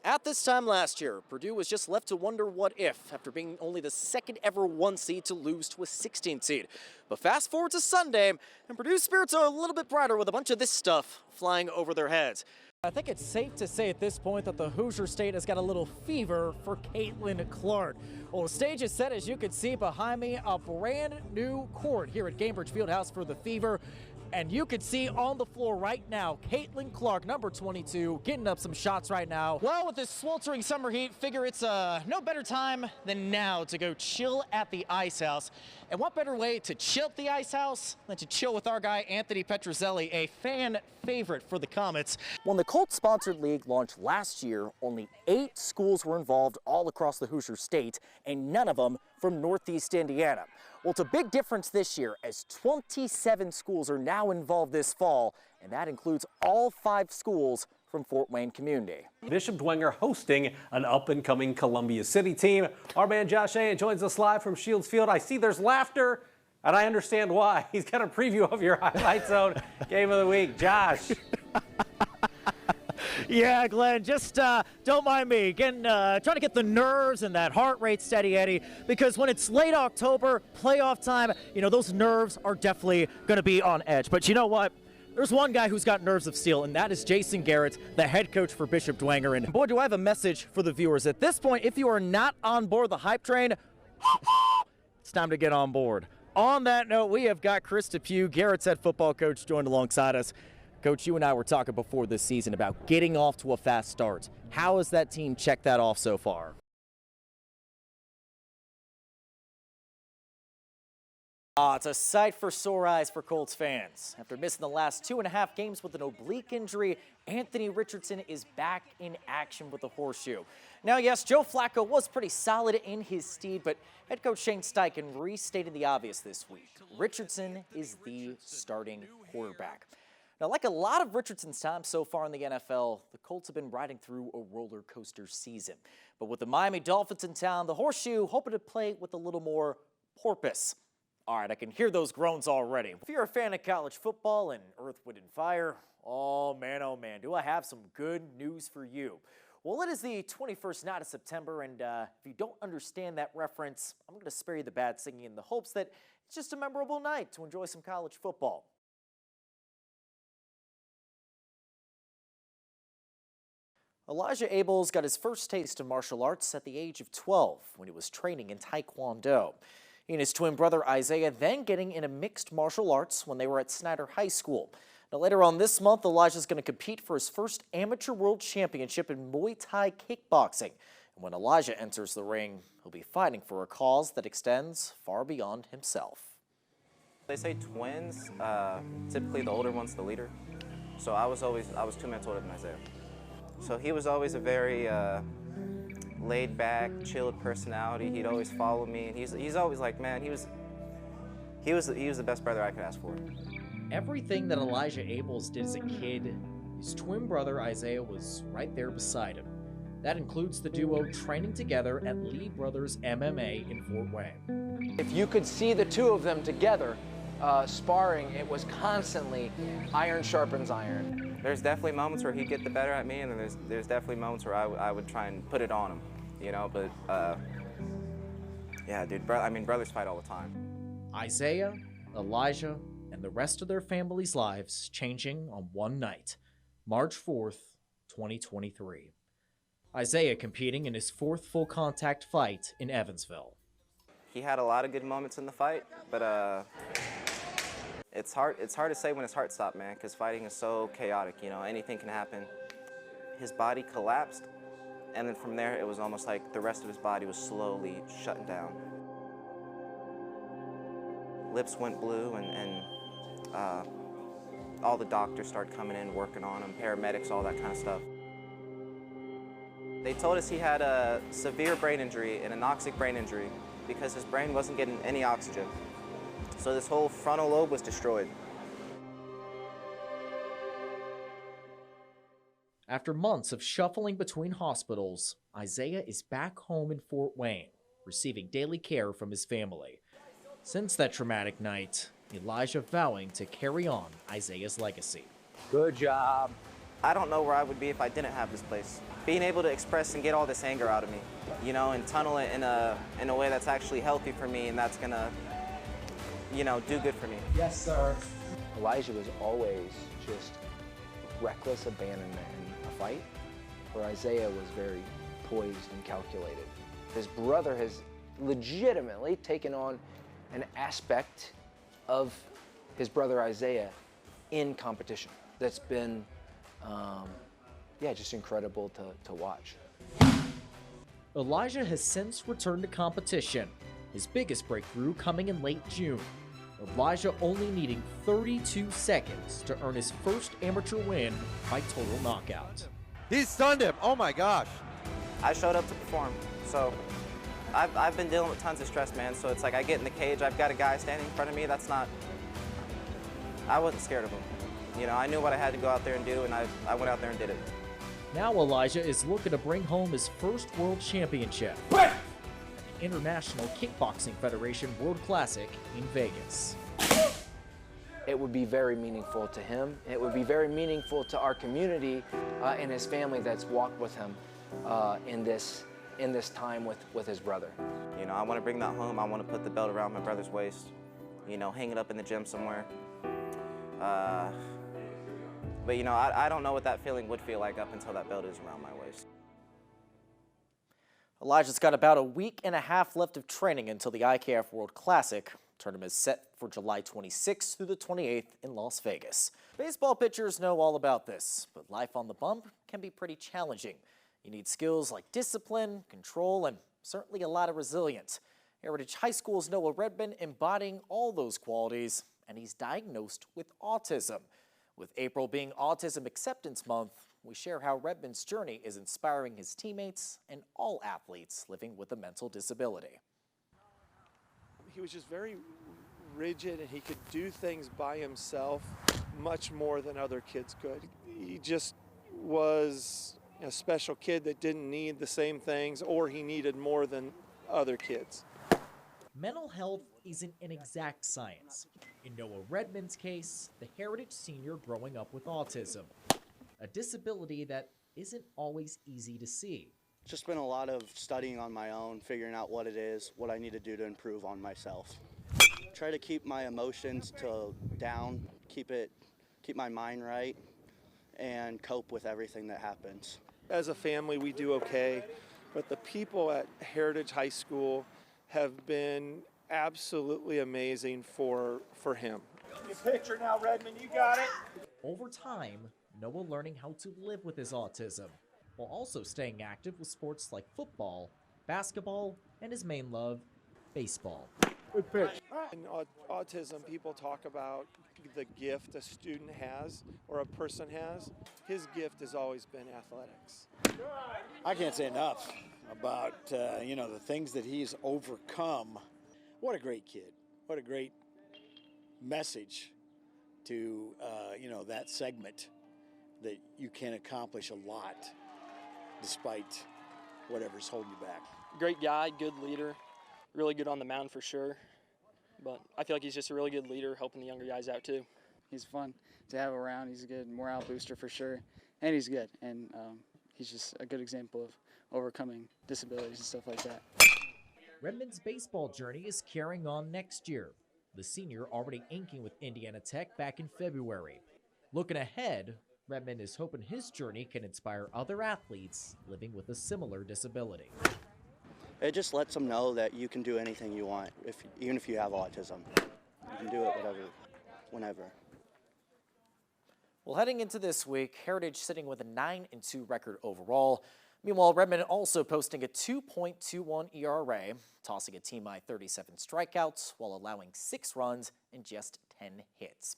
At this time last year, Purdue was just left to wonder what if after being only the second ever 1 seed to lose to a 16 seed. But fast forward to Sunday, and Purdue's spirits are a little bit brighter with a bunch of this stuff flying over their heads. I think it's safe to say at this point that the Hoosier State has got a little fever for Caitlin Clark. Well, the stage is set, as you can see behind me, a brand new court here at Gainbridge Fieldhouse for the Fever. And you can see on the floor right now, Caitlin Clark, number 22, getting up some shots right now. Well, with this sweltering summer heat, figure it's no better time than now to go chill at the Ice House. And what better way to chill at the Ice House than to chill with our guy, Anthony Petrozelli, a fan favorite for the Comets. When the Colts-sponsored league launched last year, only 8 schools were involved all across the Hoosier State, and none of them from Northeast Indiana. Well, it's a big difference this year, as 27 schools are now involved this fall, and that includes all 5 schools from Fort Wayne community. Bishop Dwenger hosting an up-and-coming Columbia City team. Our man Josh Ayen joins us live from Shields Field. I see there's laughter, and I understand why. He's got a preview of your Highlight Zone game of the week. Josh. Yeah, Glenn, just don't mind me. Again, trying to get the nerves and that heart rate steady, Eddie, because when it's late October, playoff time, you know, those nerves are definitely going to be on edge. But you know what? There's one guy who's got nerves of steel, and that is Jason Garrett, the head coach for Bishop Dwenger. And boy, do I have a message for the viewers. At this point, if you are not on board the hype train, it's time to get on board. On that note, we have got Chris DePue, Garrett's head football coach, joined alongside us. Coach, you and I were talking before this season about getting off to a fast start. How has that team checked that off so far? It's a sight for sore eyes for Colts fans. After missing the last 2.5 games with an oblique injury, Anthony Richardson is back in action with the horseshoe. Now, yes, Joe Flacco was pretty solid in his steed, but head coach Shane Steichen restated the obvious this week. Richardson is the starting quarterback. Now, like a lot of Richardson's time so far in the NFL, the Colts have been riding through a roller coaster season. But with the Miami Dolphins in town, the horseshoe hoping to play with a little more porpoise. All right, I can hear those groans already. If you're a fan of college football and Earth, Wind, and Fire, oh man, do I have some good news for you. Well, it is the 21st night of September, and if you don't understand that reference, I'm going to spare you the bad singing in the hopes that it's just a memorable night to enjoy some college football. Elijah Abels got his first taste of martial arts at the age of 12 when he was training in Taekwondo. He and his twin brother Isaiah then getting into mixed martial arts when they were at Snyder High School. Now later on this month, Elijah's going to compete for his first amateur world championship in Muay Thai kickboxing. And when Elijah enters the ring, he'll be fighting for a cause that extends far beyond himself. They say twins, typically the older one's the leader. So I was 2 months older than Isaiah. So he was always a very laid back, chilled personality. He'd always follow me, and he's always like, man, he was the best brother I could ask for. Everything that Elijah Abels did as a kid, his twin brother Isaiah was right there beside him. That includes the duo training together at Lee Brothers MMA in Fort Wayne. If you could see the two of them together sparring, it was constantly iron sharpens iron. There's definitely moments where he'd get the better at me, and then there's definitely moments where I would try and put it on him, you know. But yeah, dude, brothers fight all the time. Isaiah, Elijah, and the rest of their family's lives changing on one night, March 4th, 2023. Isaiah competing in his 4th full contact fight in Evansville. He had a lot of good moments in the fight, but it's hard to say when his heart stopped, man, because fighting is so chaotic, you know, anything can happen. His body collapsed, and then from there, it was almost like the rest of his body was slowly shutting down. Lips went blue, and all the doctors started coming in, working on him, paramedics, all that kind of stuff. They told us he had a severe brain injury, an anoxic brain injury, because his brain wasn't getting any oxygen. So this whole frontal lobe was destroyed. After months of shuffling between hospitals, Isaiah is back home in Fort Wayne, receiving daily care from his family. Since that traumatic night, Elijah vowing to carry on Isaiah's legacy. Good job. I don't know where I would be if I didn't have this place. Being able to express and get all this anger out of me, you know, and tunnel it in a way that's actually healthy for me and that's gonna, you know, do good for me. Yes, sir. Elijah was always just reckless abandonment in a fight, where Isaiah was very poised and calculated. His brother has legitimately taken on an aspect of his brother Isaiah in competition that's been, yeah, just incredible to watch. Elijah has since returned to competition, his biggest breakthrough coming in late June. Elijah only needing 32 seconds to earn his first amateur win by total knockout. He stunned him. Oh my gosh. I showed up to perform, so I've been dealing with tons of stress, man. So it's like I get in the cage, I've got a guy standing in front of me. I wasn't scared of him. You know, I knew what I had to go out there and do, and I went out there and did it. Now Elijah is looking to bring home his first world championship at the International Kickboxing Federation World Classic in Vegas. It would be very meaningful to him. It would be very meaningful to our community and his family that's walked with him in this time with his brother. You know, I want to bring that home. I want to put the belt around my brother's waist, you know, hang it up in the gym somewhere. But, you know, I don't know what that feeling would feel like up until that belt is around my waist. Elijah's got about a week and a half left of training until the IKF World Classic. Tournament is set for July 26th through the 28th in Las Vegas. Baseball pitchers know all about this, but life on the bump can be pretty challenging. You need skills like discipline, control, and certainly a lot of resilience. Heritage High School's Noah Redmond embodying all those qualities, and he's diagnosed with autism. With April being Autism Acceptance Month, we share how Redmond's journey is inspiring his teammates and all athletes living with a mental disability. He was just very rigid, and he could do things by himself much more than other kids could. He just was a special kid that didn't need the same things, or he needed more than other kids. Mental health isn't an exact science. In Noah Redmond's case, the Heritage senior growing up with autism, a disability that isn't always easy to see. Just been a lot of studying on my own, figuring out what it is, what I need to do to improve on myself. Try to keep my emotions down, keep my mind right, and cope with everything that happens. As a family, we do okay, but the people at Heritage High School have been absolutely amazing for him. Your picture now, Redmond, you got it. Over time, Noah learning how to live with his autism, while also staying active with sports like football, basketball, and his main love, baseball. Good pitch. In autism, people talk about the gift a student has or a person has. His gift has always been athletics. I can't say enough about you know, the things that he's overcome. What a great kid! What a great message to you know, that segment, that you can accomplish a lot despite whatever's holding you back. Great guy, good leader, really good on the mound for sure. But I feel like he's just a really good leader, helping the younger guys out too. He's fun to have around. He's a good morale booster for sure, and he's good. And he's just a good example of overcoming disabilities and stuff like that. Redmond's baseball journey is carrying on next year. The senior already inking with Indiana Tech back in February. Looking ahead, Redmond is hoping his journey can inspire other athletes living with a similar disability. It just lets them know that you can do anything you want, even if you have autism. You can do it whenever. Well, heading into this week, Heritage sitting with a 9-2 record overall. Meanwhile, Redmond also posting a 2.21 ERA, tossing a team-high 37 strikeouts while allowing 6 runs and just 10 hits.